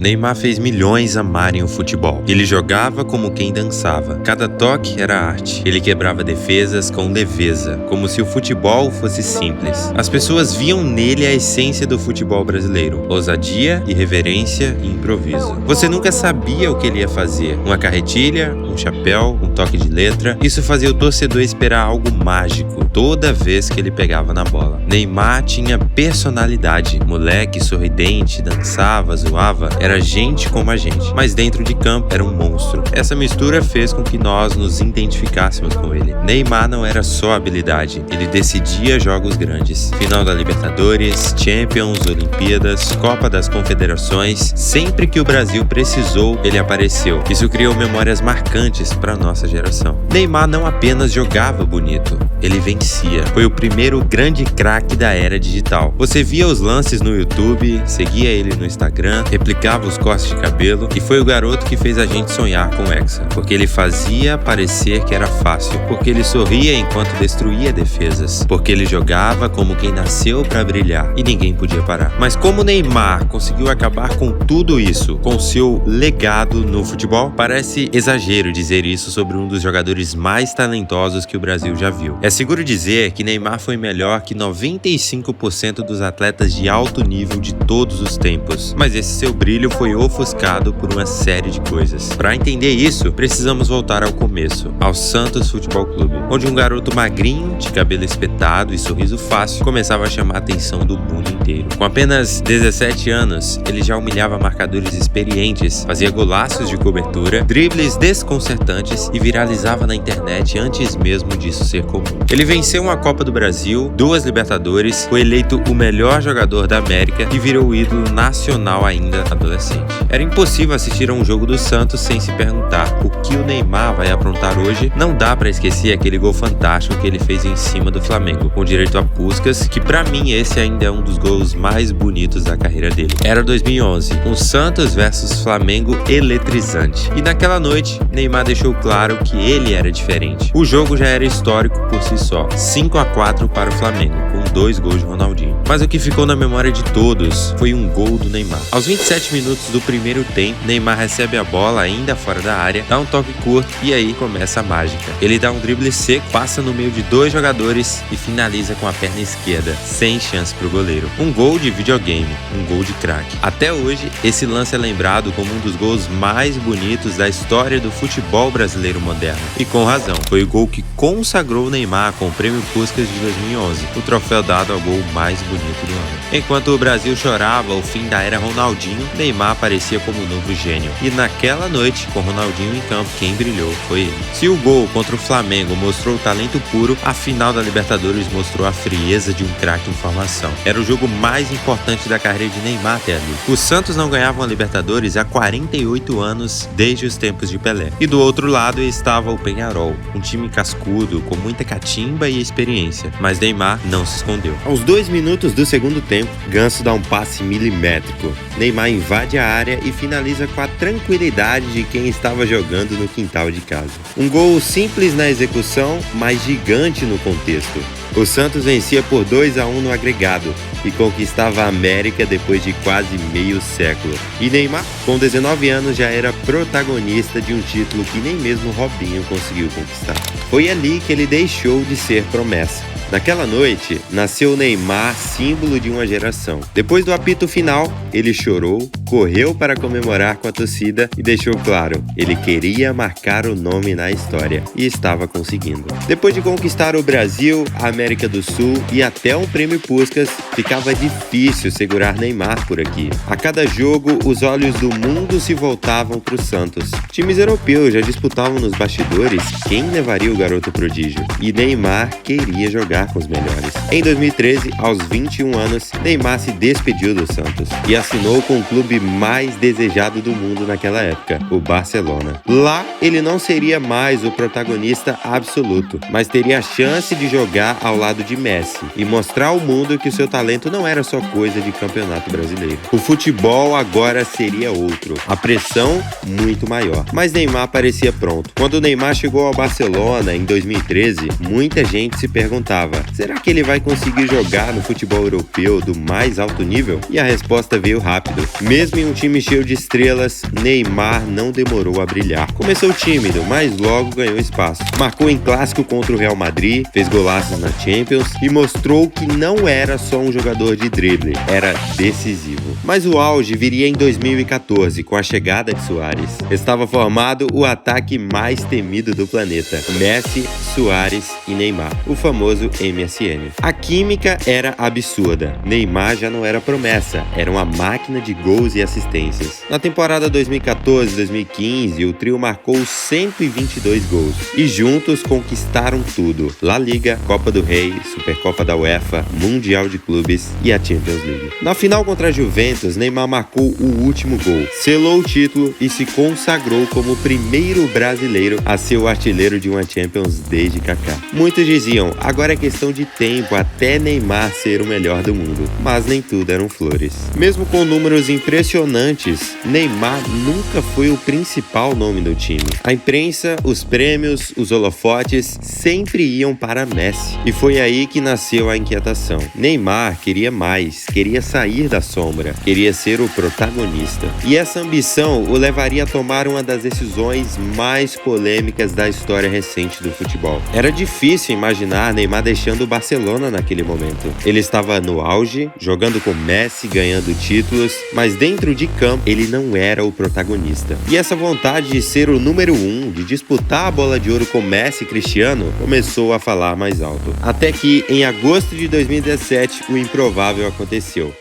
Neymar fez milhões amarem o futebol. Ele jogava como quem dançava. Cada toque era arte. Ele quebrava defesas com leveza, como se o futebol fosse simples. As pessoas viam nele a essência do futebol brasileiro: ousadia, irreverência e improviso. Você nunca sabia o que ele ia fazer. Uma carretilha, um chapéu, um toque de letra. Isso fazia o torcedor esperar algo mágico toda vez que ele pegava na bola. Neymar tinha personalidade. Moleque sorridente, dançava, zoava. Era gente como a gente, mas dentro de campo era um monstro. Essa mistura fez com que nós nos identificássemos com ele. Neymar não era só habilidade, ele decidia jogos grandes. Final da Libertadores, Champions, Olimpíadas, Copa das Confederações. Sempre que o Brasil precisou, ele apareceu. Isso criou memórias marcantes para nossa geração. Neymar não apenas jogava bonito, ele vencia. Foi o primeiro grande craque da era digital. Você via os lances no YouTube, seguia ele no Instagram, replicava os cortes de cabelo, e foi o garoto que fez a gente sonhar com o Hexa, porque ele fazia parecer que era fácil, porque ele sorria enquanto destruía defesas, porque ele jogava como quem nasceu para brilhar e ninguém podia parar. Mas como Neymar conseguiu acabar com tudo isso, com seu legado no futebol? Parece exagero dizer isso sobre um dos jogadores mais talentosos que o Brasil já viu. É seguro dizer que Neymar foi melhor que 95% dos atletas de alto nível de todos os tempos, mas esse seu brilho foi ofuscado por uma série de coisas. Para entender isso, precisamos voltar ao começo, ao Santos Futebol Clube, onde um garoto magrinho, de cabelo espetado e sorriso fácil, começava a chamar a atenção do mundo inteiro. Com apenas 17 anos, ele já humilhava marcadores experientes, fazia golaços de cobertura, dribles desconcertantes e viralizava na internet antes mesmo disso ser comum. Ele venceu uma Copa do Brasil, 2 Libertadores, foi eleito o melhor jogador da América e virou ídolo nacional ainda adolescente. Era impossível assistir a um jogo do Santos sem se perguntar o que o Neymar vai aprontar hoje. Não dá pra esquecer aquele gol fantástico que ele fez em cima do Flamengo, com direito a Puskás, que pra mim esse ainda é um dos gols mais bonitos da carreira dele. Era 2011, um Santos versus Flamengo eletrizante. E naquela noite, Neymar deixou claro que ele era diferente. O jogo já era histórico por si só, 5-4 para o Flamengo, com 2 gols de Ronaldinho. Mas o que ficou na memória de todos foi um gol do Neymar. Aos 27 minutos do primeiro tempo, Neymar recebe a bola ainda fora da área, dá um toque curto e aí começa a mágica. Ele dá um drible seco, passa no meio de 2 jogadores e finaliza com a perna esquerda, sem chance pro goleiro. Um gol de videogame, um gol de craque. Até hoje, esse lance é lembrado como um dos gols mais bonitos da história do futebol brasileiro moderno. E com razão, foi o gol que consagrou o Neymar com o Prêmio Puskás de 2011, o troféu dado ao gol mais bonito do ano. Enquanto o Brasil chorava o fim da era Ronaldinho, Neymar aparecia como um novo gênio. E naquela noite, com Ronaldinho em campo, quem brilhou foi ele. Se o gol contra o Flamengo mostrou o talento puro, a final da Libertadores mostrou a frieza de um craque em formação. Era o jogo mais importante da carreira de Neymar até ali. O Santos não ganhava uma Libertadores há 48 anos, desde os tempos de Pelé. E do outro lado estava o Peñarol, um time cascudo, com muita catimba e experiência. Mas Neymar não se escondeu. Aos 2 minutos do segundo tempo, Ganso dá um passe milimétrico. Neymar invade a área e finaliza com a tranquilidade de quem estava jogando no quintal de casa. Um gol simples na execução, mas gigante no contexto. O Santos vencia por 2-1 no agregado e conquistava a América depois de quase meio século. E Neymar, com 19 anos, já era protagonista de um título que nem mesmo Robinho conseguiu conquistar. Foi ali que ele deixou de ser promessa. Naquela noite, nasceu Neymar, símbolo de uma geração. Depois do apito final, ele chorou, correu para comemorar com a torcida e deixou claro, ele queria marcar o nome na história e estava conseguindo. Depois de conquistar o Brasil, a América do Sul e até um prêmio Puskás, ficava difícil segurar Neymar por aqui. A cada jogo, os olhos do mundo se voltavam para o Santos. Times europeus já disputavam nos bastidores quem levaria o garoto prodígio. E Neymar queria jogar com os melhores. Em 2013, aos 21 anos, Neymar se despediu do Santos e assinou com o clube mais desejado do mundo naquela época, o Barcelona. Lá, ele não seria mais o protagonista absoluto, mas teria a chance de jogar ao lado de Messi e mostrar ao mundo que o seu talento não era só coisa de campeonato brasileiro. O futebol agora seria outro, a pressão muito maior. Mas Neymar parecia pronto. Quando Neymar chegou ao Barcelona em 2013, muita gente se perguntava pensava: será que ele vai conseguir jogar no futebol europeu do mais alto nível? E a resposta veio rápido. Mesmo em um time cheio de estrelas, Neymar não demorou a brilhar. Começou tímido, mas logo ganhou espaço. Marcou em clássico contra o Real Madrid, fez golaços na Champions e mostrou que não era só um jogador de drible, era decisivo. Mas o auge viria em 2014, com a chegada de Suárez. Estava formado o ataque mais temido do planeta: Messi, Suárez e Neymar, o famoso MSN. A química era absurda. Neymar já não era promessa, era uma máquina de gols e assistências. Na temporada 2014-2015, o trio marcou 122 gols e juntos conquistaram tudo: La Liga, Copa do Rei, Supercopa da UEFA, Mundial de Clubes e a Champions League. Na final contra a Juventus, Neymar marcou o último gol, selou o título e se consagrou como o primeiro brasileiro a ser o artilheiro de uma Champions desde Kaká. Muitos diziam: agora é questão de tempo até Neymar ser o melhor do mundo, mas nem tudo eram flores. Mesmo com números impressionantes, Neymar nunca foi o principal nome do time. A imprensa, os prêmios, os holofotes sempre iam para Messi. E foi aí que nasceu a inquietação. Neymar queria mais, queria sair da sombra, queria ser o protagonista. E essa ambição o levaria a tomar uma das decisões mais polêmicas da história recente do futebol. Era difícil imaginar Neymar deixando o Barcelona naquele momento. Ele estava no auge, jogando com Messi, ganhando títulos, mas dentro de campo ele não era o protagonista. E essa vontade de ser o número 1, de disputar a bola de ouro com Messi e Cristiano, começou a falar mais alto. Até que, em agosto de 2017, o improvável aconteceu.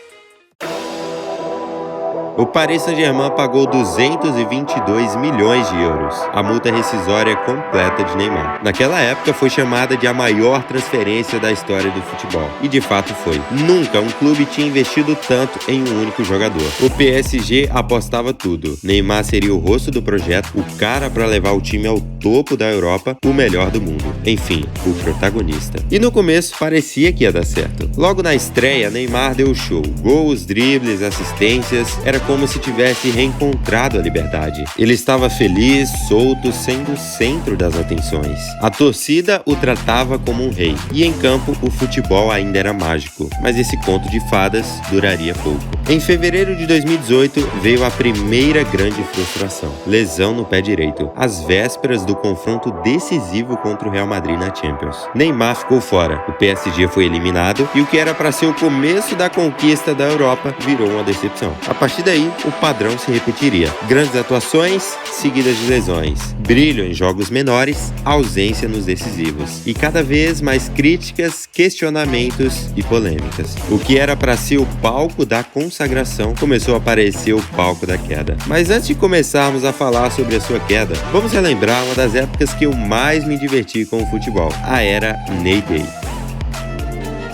O Paris Saint-Germain pagou 222 milhões de euros, a multa rescisória completa de Neymar. Naquela época foi chamada de a maior transferência da história do futebol. E de fato foi. Nunca um clube tinha investido tanto em um único jogador. O PSG apostava tudo. Neymar seria o rosto do projeto, o cara para levar o time ao topo da Europa, o melhor do mundo. Enfim, o protagonista. E no começo parecia que ia dar certo. Logo na estreia, Neymar deu o show. Gols, dribles, assistências, era como se tivesse reencontrado a liberdade. Ele estava feliz, solto, sendo o centro das atenções. A torcida o tratava como um rei. E em campo, o futebol ainda era mágico. Mas esse conto de fadas duraria pouco. Em fevereiro de 2018, veio a primeira grande frustração: lesão no pé direito, às vésperas do confronto decisivo contra o Real Madrid na Champions. Neymar ficou fora, o PSG foi eliminado e o que era para ser o começo da conquista da Europa virou uma decepção. A partir daí, o padrão se repetiria: grandes atuações seguidas de lesões, brilho em jogos menores, ausência nos decisivos e cada vez mais críticas, questionamentos e polêmicas. O que era para ser o palco da consagração começou a parecer o palco da queda. Mas antes de começarmos a falar sobre a sua queda, vamos relembrar uma das épocas que eu mais me diverti com o futebol: a era Ney Day.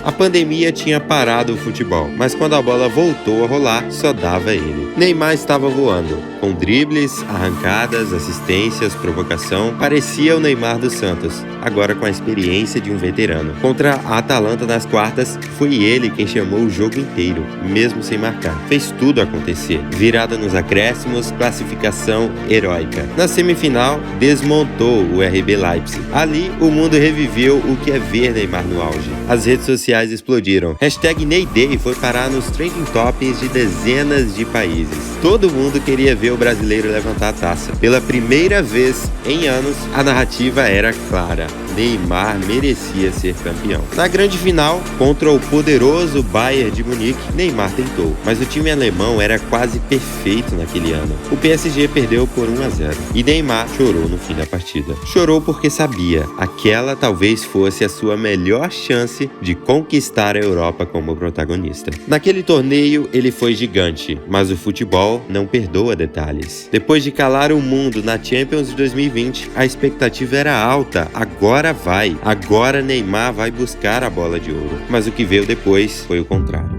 A pandemia tinha parado o futebol, mas quando a bola voltou a rolar, só dava ele. Neymar estava voando, com dribles, arrancadas, assistências, provocação. Parecia o Neymar dos Santos, agora com a experiência de um veterano. Contra a Atalanta nas quartas, foi ele quem chamou o jogo inteiro, mesmo sem marcar. Fez tudo acontecer. Virada nos acréscimos, classificação heróica. Na semifinal, desmontou o RB Leipzig. Ali, o mundo reviveu o que é ver Neymar no auge. As redes sociais explodiram. #NeyDay foi parar nos trending topics de dezenas de países. Todo mundo queria ver o brasileiro levantar a taça. Pela primeira vez em anos, a narrativa era clara: Neymar merecia ser campeão. Na grande final, contra o poderoso Bayern de Munique, Neymar tentou, mas o time alemão era quase perfeito naquele ano. O PSG perdeu por 1-0 e Neymar chorou no fim da partida. Chorou porque sabia, aquela talvez fosse a sua melhor chance de conquistar a Europa como protagonista. Naquele torneio, ele foi gigante, mas o futebol não perdoa detalhes. Depois de calar o mundo na Champions de 2020, a expectativa era alta. Agora Neymar vai buscar a bola de ouro. Mas o que veio depois foi o contrário.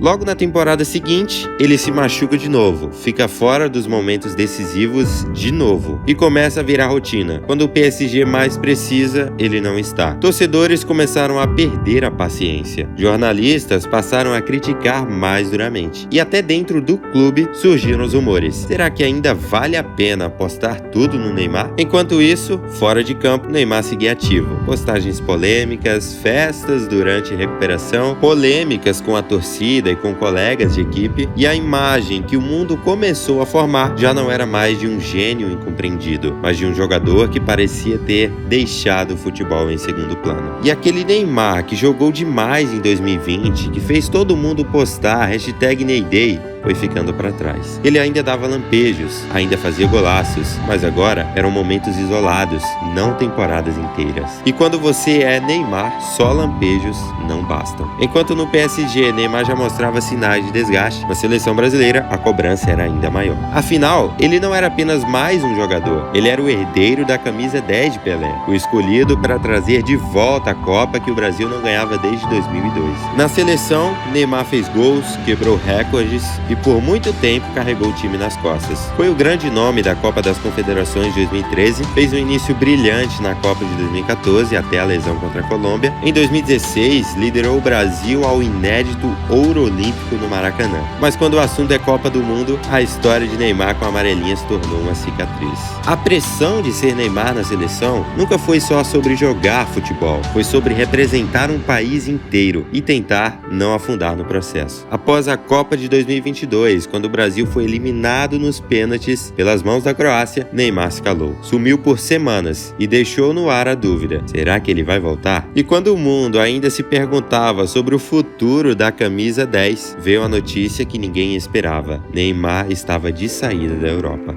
Logo na temporada seguinte, ele se machuca de novo, fica fora dos momentos decisivos de novo e começa a virar rotina. Quando o PSG mais precisa, ele não está. Torcedores começaram a perder a paciência. Jornalistas passaram a criticar mais duramente. E até dentro do clube surgiram os rumores. Será que ainda vale a pena apostar tudo no Neymar? Enquanto isso, fora de campo, Neymar seguia ativo. Postagens polêmicas, festas durante recuperação, polêmicas com a torcida e com colegas de equipe, e a imagem que o mundo começou a formar já não era mais de um gênio incompreendido, mas de um jogador que parecia ter deixado o futebol em segundo plano. E aquele Neymar que jogou demais em 2020, que fez todo mundo postar #NeyDay, foi ficando para trás. Ele ainda dava lampejos, ainda fazia golaços, mas agora eram momentos isolados, não temporadas inteiras. E quando você é Neymar, só lampejos não bastam. Enquanto no PSG Neymar já mostrava sinais de desgaste, na seleção brasileira a cobrança era ainda maior. Afinal, ele não era apenas mais um jogador, ele era o herdeiro da camisa 10 de Pelé, o escolhido para trazer de volta a Copa que o Brasil não ganhava desde 2002. Na seleção, Neymar fez gols, quebrou recordes e por muito tempo carregou o time nas costas. Foi o grande nome da Copa das Confederações de 2013, fez um início brilhante na Copa de 2014 até a lesão contra a Colômbia. Em 2016, liderou o Brasil ao inédito ouro olímpico no Maracanã. Mas quando o assunto é Copa do Mundo, a história de Neymar com a amarelinha se tornou uma cicatriz. A pressão de ser Neymar na seleção nunca foi só sobre jogar futebol, foi sobre representar um país inteiro e tentar não afundar no processo. Após a Copa de 2022, quando o Brasil foi eliminado nos pênaltis pelas mãos da Croácia, Neymar se calou. Sumiu por semanas e deixou no ar a dúvida: será que ele vai voltar? E quando o mundo ainda se perguntava sobre o futuro da camisa 10, veio a notícia que ninguém esperava: Neymar estava de saída da Europa.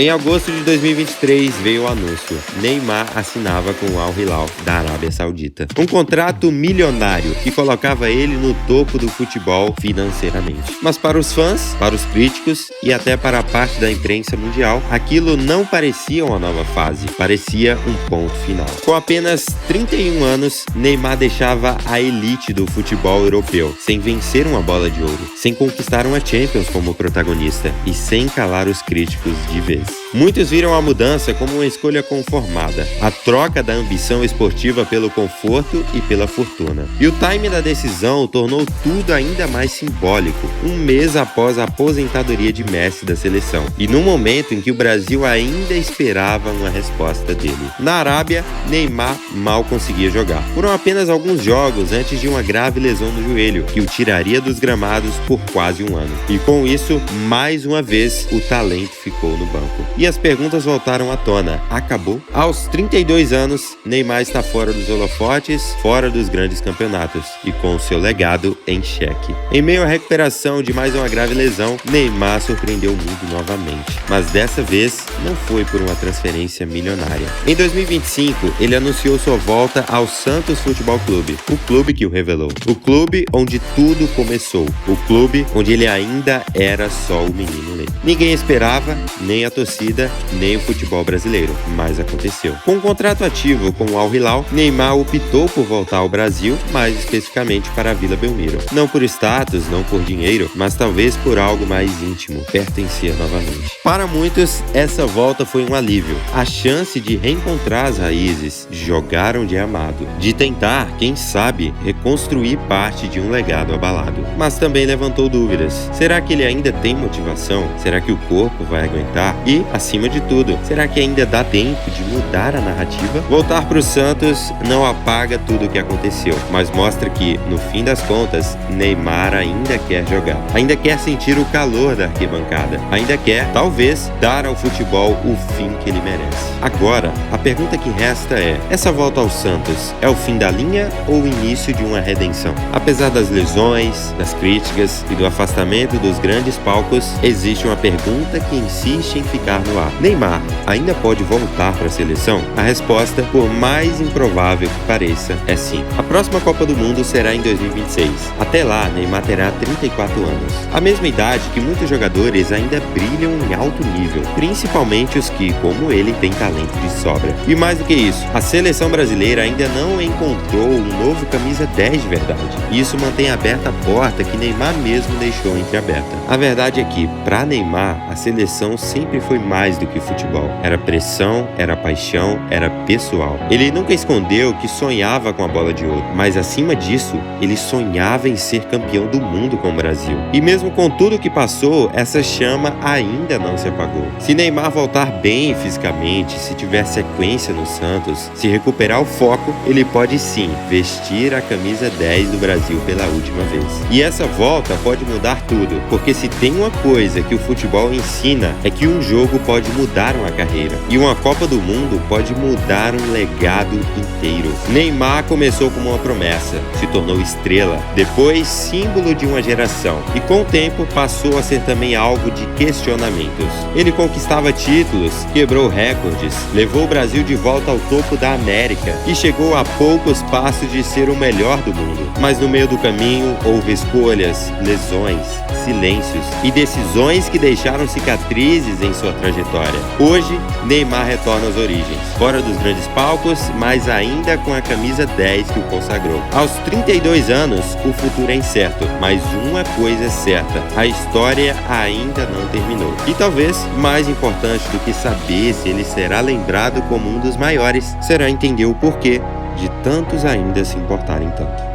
Em agosto de 2023 veio o anúncio: Neymar assinava com o Al Hilal da Arábia Saudita. Um contrato milionário que colocava ele no topo do futebol financeiramente. Mas para os fãs, para os críticos e até para a parte da imprensa mundial, aquilo não parecia uma nova fase, parecia um ponto final. Com apenas 31 anos, Neymar deixava a elite do futebol europeu, sem vencer uma bola de ouro, sem conquistar uma Champions como protagonista e sem calar os críticos de vez. Muitos viram a mudança como uma escolha conformada, a troca da ambição esportiva pelo conforto e pela fortuna. E o time da decisão tornou tudo ainda mais simbólico, um mês após a aposentadoria de Messi da seleção, e no momento em que o Brasil ainda esperava uma resposta dele. Na Arábia, Neymar mal conseguia jogar. Foram apenas alguns jogos antes de uma grave lesão no joelho, que o tiraria dos gramados por quase um ano. E com isso, mais uma vez, o talento ficou no banco. E as perguntas voltaram à tona. Acabou? Aos 32 anos, Neymar está fora dos holofotes, fora dos grandes campeonatos e com o seu legado em xeque. Em meio à recuperação de mais uma grave lesão, Neymar surpreendeu o mundo novamente. Mas dessa vez, não foi por uma transferência milionária. Em 2025, ele anunciou sua volta ao Santos Futebol Clube, o clube que o revelou. O clube onde tudo começou. O clube onde ele ainda era só o menino Ney. Ninguém esperava, nem a torcida, nem o futebol brasileiro, mas aconteceu. Com um contrato ativo com o Al Hilal, Neymar optou por voltar ao Brasil, mais especificamente para a Vila Belmiro. Não por status, não por dinheiro, mas talvez por algo mais íntimo, pertencer novamente. Para muitos, essa volta foi um alívio. A chance de reencontrar as raízes, de jogar onde é amado, de tentar, quem sabe, reconstruir parte de um legado abalado. Mas também levantou dúvidas. Será que ele ainda tem motivação? Será que o corpo vai aguentar? E, acima de tudo, será que ainda dá tempo de mudar a narrativa? Voltar para o Santos não apaga tudo o que aconteceu, mas mostra que, no fim das contas, Neymar ainda quer jogar. Ainda quer sentir o calor da arquibancada. Ainda quer, talvez, dar ao futebol o fim que ele merece. Agora, a pergunta que resta é: essa volta ao Santos é o fim da linha ou o início de uma redenção? Apesar das lesões, das críticas e do afastamento dos grandes palcos, existe uma pergunta que insiste em ficar no ar. Neymar ainda pode voltar para a seleção? A resposta, por mais improvável que pareça, é sim. A próxima Copa do Mundo será em 2026. Até lá, Neymar terá 34 anos. A mesma idade que muitos jogadores ainda brilham em alto nível, principalmente os que, como ele, têm talento de sobra. E mais do que isso, a seleção brasileira ainda não encontrou um novo camisa 10 de verdade. E isso mantém aberta a porta que Neymar mesmo deixou entreaberta. A verdade é que, para Neymar, a seleção sempre foi mais do que futebol. Era pressão, era paixão, era pessoal. Ele nunca escondeu que sonhava com a bola de ouro, mas acima disso, ele sonhava em ser campeão do mundo com o Brasil. E mesmo com tudo que passou, essa chama ainda não se apagou. Se Neymar voltar bem fisicamente, se tiver sequência no Santos, se recuperar o foco, ele pode sim vestir a camisa 10 do Brasil pela última vez. E essa volta pode mudar tudo, porque se tem uma coisa que o futebol ensina é que um jogo pode mudar uma carreira, e uma Copa do Mundo pode mudar um legado inteiro. Neymar começou como uma promessa, se tornou estrela, depois símbolo de uma geração, e com o tempo passou a ser também alvo de questionamentos. Ele conquistava títulos, quebrou recordes, levou o Brasil de volta ao topo da América e chegou a poucos passos de ser o melhor do mundo. Mas no meio do caminho houve escolhas, lesões, silêncios e decisões que deixaram cicatrizes em sua trajetória. Hoje, Neymar retorna às origens, fora dos grandes palcos, mas ainda com a camisa 10 que o consagrou. Aos 32 anos, o futuro é incerto, mas uma coisa é certa: a história ainda não terminou. E talvez mais importante do que saber se ele será lembrado como um dos maiores, será entender o porquê de tantos ainda se importarem tanto.